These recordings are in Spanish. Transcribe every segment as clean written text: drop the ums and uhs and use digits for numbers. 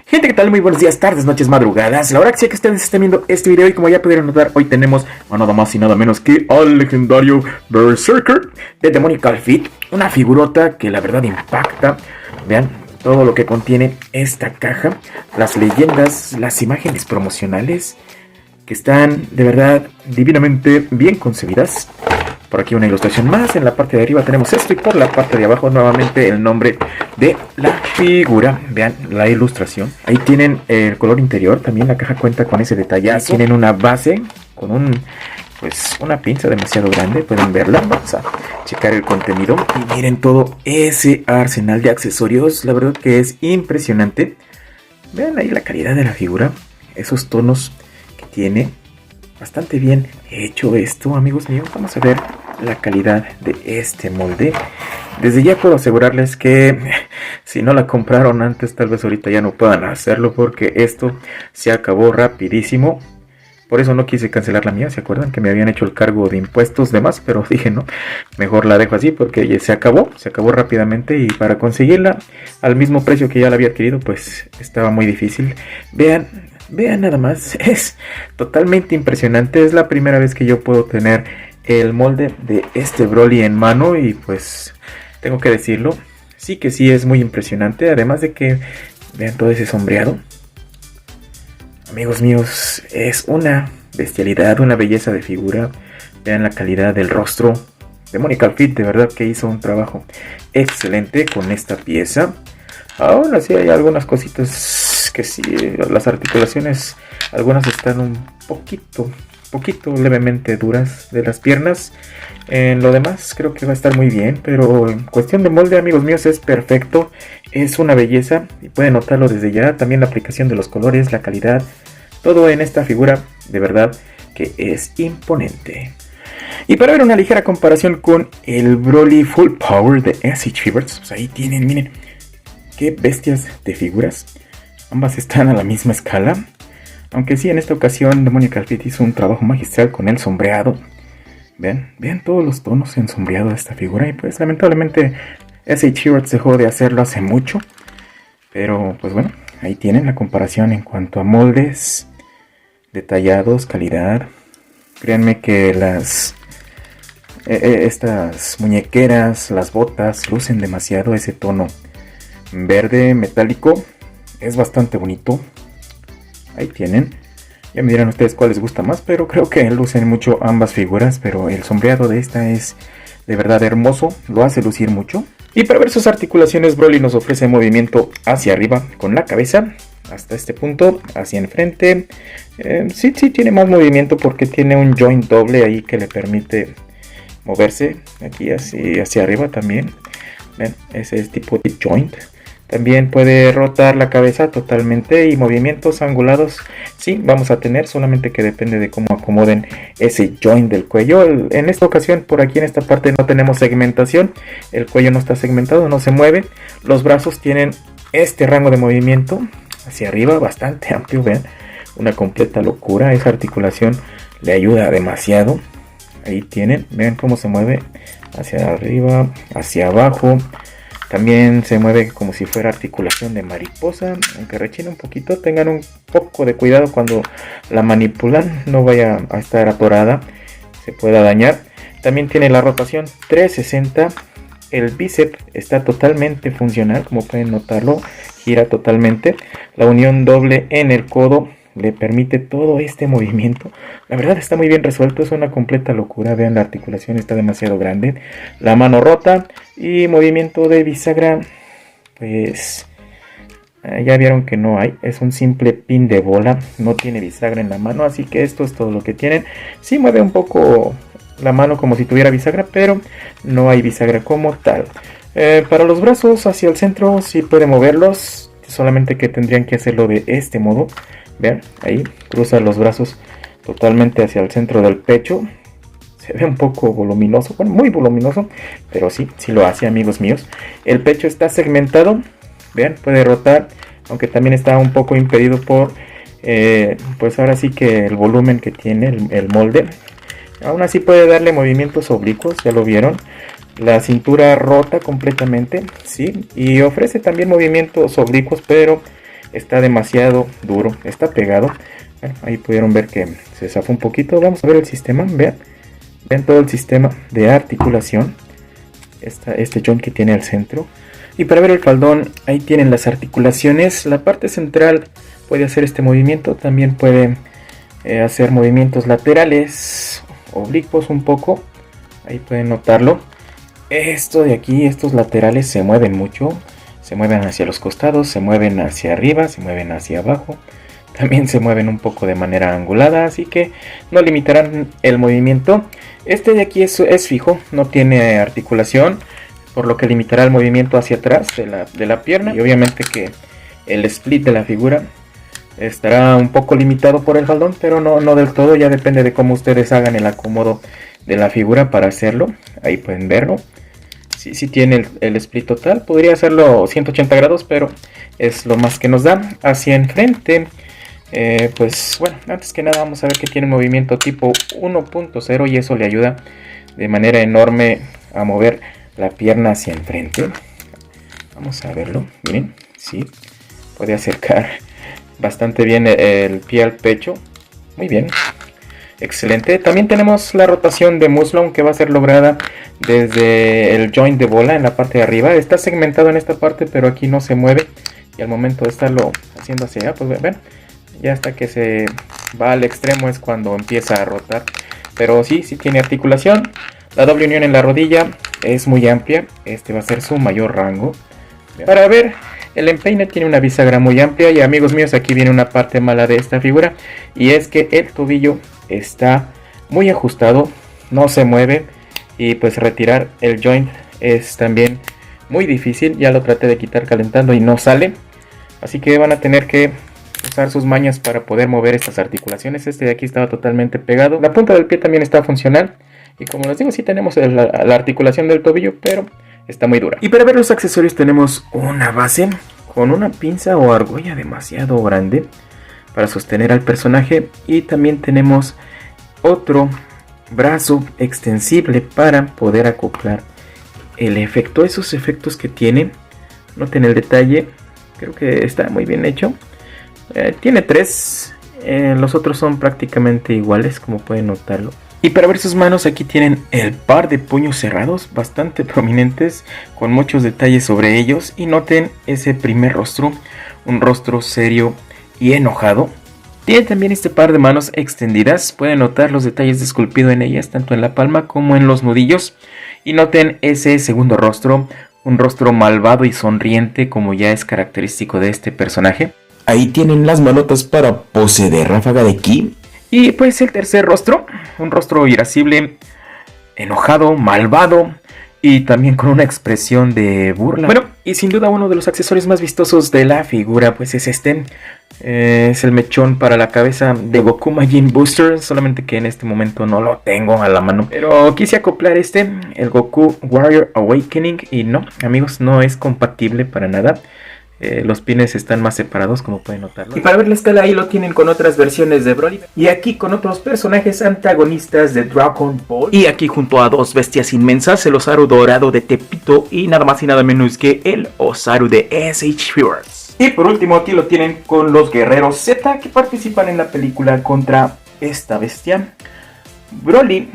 Gente, ¿qué tal? Muy buenos días, tardes, noches, madrugadas. La hora que sea que ustedes estén viendo este video, y como ya pudieron notar, hoy tenemos a nada más y nada menos que al legendario Berserker de Demonical Feet. Una figurota que la verdad impacta. Vean todo lo que contiene esta caja, las leyendas, las imágenes promocionales que están de verdad divinamente bien concebidas. Por aquí una ilustración más, en la parte de arriba tenemos esto y por la parte de abajo nuevamente el nombre de la figura. Vean la ilustración, ahí tienen el color interior, también la caja cuenta con ese detallazo. Tienen una base con una pinza demasiado grande, pueden verla. Vamos a checar el contenido y miren todo ese arsenal de accesorios, la verdad que es impresionante. Vean ahí la calidad de la figura, esos tonos que tiene. Bastante bien hecho esto, amigos míos. Vamos a ver la calidad de este molde. Desde ya puedo asegurarles que si no la compraron antes, tal vez ahorita ya no puedan hacerlo, porque esto se acabó rapidísimo. Por eso no quise cancelar la mía. ¿Se acuerdan que me habían hecho el cargo de impuestos demás? Pero dije no, mejor la dejo así porque se acabó rápidamente, y para conseguirla al mismo precio que ya la había adquirido pues estaba muy difícil. Vean nada más, es totalmente impresionante. Es la primera vez que yo puedo tener el molde de este Broly en mano, y pues tengo que decirlo, sí que sí es muy impresionante. Además de que vean todo ese sombreado, amigos míos, es una bestialidad, una belleza de figura. Vean la calidad del rostro. Demonical Feet de verdad que hizo un trabajo excelente con esta pieza. Aún así hay algunas cositas que sí, las articulaciones, algunas están un poquito levemente duras de las piernas. En lo demás creo que va a estar muy bien, pero en cuestión de molde, amigos míos, es perfecto. Es una belleza y pueden notarlo desde ya. También la aplicación de los colores, la calidad, todo en esta figura de verdad que es imponente. Y para ver una ligera comparación con el Broly Full Power de SH Figures, pues ahí tienen, miren, qué bestias de figuras. Ambas están a la misma escala. Aunque sí, en esta ocasión Demonical Feet hizo un trabajo magistral con el sombreado. Vean todos los tonos en sombreado de esta figura. Y pues lamentablemente SH Figures dejó de hacerlo hace mucho. Pero pues bueno, ahí tienen la comparación en cuanto a moldes, detallados, calidad. Créanme que estas muñequeras, las botas, lucen demasiado. Ese tono verde metálico es bastante bonito. Ahí tienen. Ya me dirán ustedes cuál les gusta más, pero creo que lucen mucho ambas figuras. Pero el sombreado de esta es de verdad hermoso, lo hace lucir mucho. Y para ver sus articulaciones, Broly nos ofrece movimiento hacia arriba con la cabeza, hasta este punto, hacia enfrente. Sí tiene más movimiento porque tiene un joint doble ahí que le permite moverse aquí hacia arriba también. Ven, ese es tipo de joint. También puede rotar la cabeza totalmente, y movimientos angulados sí vamos a tener, solamente que depende de cómo acomoden ese joint del cuello. En esta ocasión, por aquí en esta parte no tenemos segmentación, el cuello no está segmentado, no se mueve. Los brazos tienen este rango de movimiento hacia arriba bastante amplio. Vean, una completa locura. Esa articulación le ayuda demasiado. Ahí tienen, vean cómo se mueve hacia arriba, hacia abajo. También se mueve como si fuera articulación de mariposa, aunque rechina un poquito. Tengan un poco de cuidado cuando la manipulan, no vaya a estar atorada, se pueda dañar. También tiene la rotación 360. El bíceps está totalmente funcional, como pueden notarlo, gira totalmente. La unión doble en el codo le permite todo este movimiento. La verdad está muy bien resuelto, es una completa locura. Vean, la articulación está demasiado grande. La mano rota y movimiento de bisagra, pues ya vieron que no hay. Es un simple pin de bola, no tiene bisagra en la mano, así que esto es todo lo que tienen. Sí mueve un poco la mano como si tuviera bisagra, pero no hay bisagra como tal. Para los brazos hacia el centro sí puede moverlos, solamente que tendrían que hacerlo de este modo. Vean, ahí cruza los brazos totalmente hacia el centro del pecho. Se ve un poco voluminoso, bueno, muy voluminoso, pero sí lo hace, amigos míos. El pecho está segmentado, vean, puede rotar, aunque también está un poco impedido por pues ahora sí que el volumen que tiene el molde. Aún así puede darle movimientos oblicuos, ya lo vieron. La cintura rota completamente, sí, y ofrece también movimientos oblicuos, pero está demasiado duro, está pegado. Bueno, ahí pudieron ver que se zafó un poquito. Vamos a ver el sistema, vean todo el sistema de articulación. Este joint que tiene al centro. Y para ver el faldón, ahí tienen las articulaciones. La parte central puede hacer este movimiento, también puede hacer movimientos laterales, oblicuos un poco. Ahí pueden notarlo. Esto de aquí, estos laterales se mueven mucho. Se mueven hacia los costados, se mueven hacia arriba, se mueven hacia abajo. También se mueven un poco de manera angulada, así que no limitarán el movimiento. Este de aquí es fijo, no tiene articulación, por lo que limitará el movimiento hacia atrás de la pierna. Y obviamente que el split de la figura estará un poco limitado por el faldón, pero no del todo. Ya depende de cómo ustedes hagan el acomodo de la figura para hacerlo. Ahí pueden verlo. Sí tiene el split total, podría hacerlo 180 grados, pero es lo más que nos da. Hacia enfrente, pues bueno, antes que nada vamos a ver que tiene un movimiento tipo 1.0 y eso le ayuda de manera enorme a mover la pierna hacia enfrente. Vamos a verlo, miren, sí, puede acercar bastante bien el pie al pecho, muy bien. Excelente. También tenemos la rotación de muslo, aunque va a ser lograda desde el joint de bola en la parte de arriba. Está segmentado en esta parte, pero aquí no se mueve. Y al momento de estarlo haciendo hacia allá, pues ven, ya hasta que se va al extremo es cuando empieza a rotar. Pero sí tiene articulación. La doble unión en la rodilla es muy amplia. Este va a ser su mayor rango. Para ver, el empeine tiene una bisagra muy amplia. Y amigos míos, aquí viene una parte mala de esta figura. Y es que el tobillo está muy ajustado, no se mueve, y pues retirar el joint es también muy difícil. Ya lo traté de quitar calentando y no sale, así que van a tener que usar sus mañas para poder mover estas articulaciones. Este de aquí estaba totalmente pegado. La punta del pie también está funcional, y como les digo, sí tenemos la articulación del tobillo, pero está muy dura. Y para ver los accesorios tenemos una base con una pinza o argolla demasiado grande para sostener al personaje, y también tenemos otro brazo extensible para poder acoplar el efecto. Esos efectos que tiene, noten el detalle, creo que está muy bien hecho. Tiene 3, los otros son prácticamente iguales, como pueden notarlo. Y para ver sus manos, aquí tienen el par de puños cerrados, bastante prominentes, con muchos detalles sobre ellos. Y noten ese primer rostro, un rostro serio y enojado. Tiene también este par de manos extendidas, pueden notar los detalles de esculpido en ellas, tanto en la palma como en los nudillos. Y noten ese segundo rostro, un rostro malvado y sonriente, como ya es característico de este personaje. Ahí tienen las manotas para pose de ráfaga de ki. Y pues el tercer rostro, un rostro irascible, enojado, malvado, y también con una expresión de burla. Bueno, y sin duda uno de los accesorios más vistosos de la figura, pues es este. Es el mechón para la cabeza de Goku Majin Booster, solamente que en este momento no lo tengo a la mano. Pero quise acoplar el Goku Warrior Awakening, y no, amigos, no es compatible para nada. Los pines están más separados, como pueden notarlo. Y para ver la escala, ahí lo tienen con otras versiones de Broly. Y aquí con otros personajes antagonistas de Dragon Ball. Y aquí junto a dos bestias inmensas, el Osaru dorado de Tepito y nada más y nada menos que el Osaru de SH Figures. Y por último aquí lo tienen con los guerreros Z que participan en la película contra esta bestia. Broly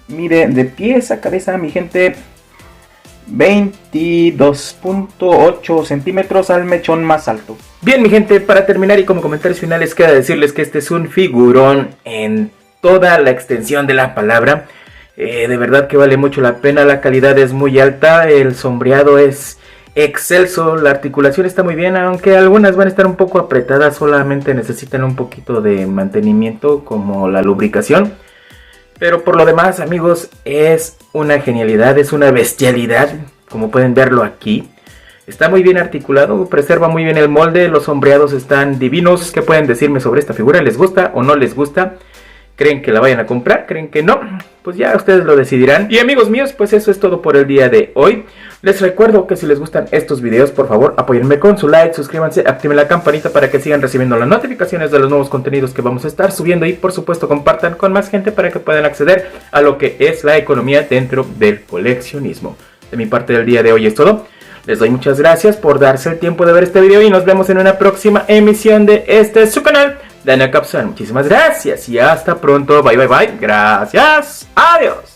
mide de pies a cabeza, mi gente, 22.8 centímetros al mechón más alto. Bien, mi gente, para terminar y como comentarios finales queda decirles que este es un figurón en toda la extensión de la palabra. De verdad que vale mucho la pena, la calidad es muy alta, el sombreado es excelso, la articulación está muy bien, aunque algunas van a estar un poco apretadas, solamente necesitan un poquito de mantenimiento como la lubricación. Pero por lo demás, amigos, es una genialidad, es una bestialidad, como pueden verlo aquí. Está muy bien articulado, preserva muy bien el molde, los sombreados están divinos. ¿Qué pueden decirme sobre esta figura? ¿Les gusta o no les gusta? ¿Creen que la vayan a comprar? ¿Creen que no? Pues ya ustedes lo decidirán. Y amigos míos, pues eso es todo por el día de hoy. Les recuerdo que si les gustan estos videos, por favor, apóyenme con su like, suscríbanse, activen la campanita para que sigan recibiendo las notificaciones de los nuevos contenidos que vamos a estar subiendo. Y por supuesto compartan con más gente para que puedan acceder a lo que es la economía dentro del coleccionismo. De mi parte del día de hoy es todo. Les doy muchas gracias por darse el tiempo de ver este video y nos vemos en una próxima emisión de su canal, Daniel Capsule. Muchísimas gracias y hasta pronto. Bye, bye, bye. Gracias. Adiós.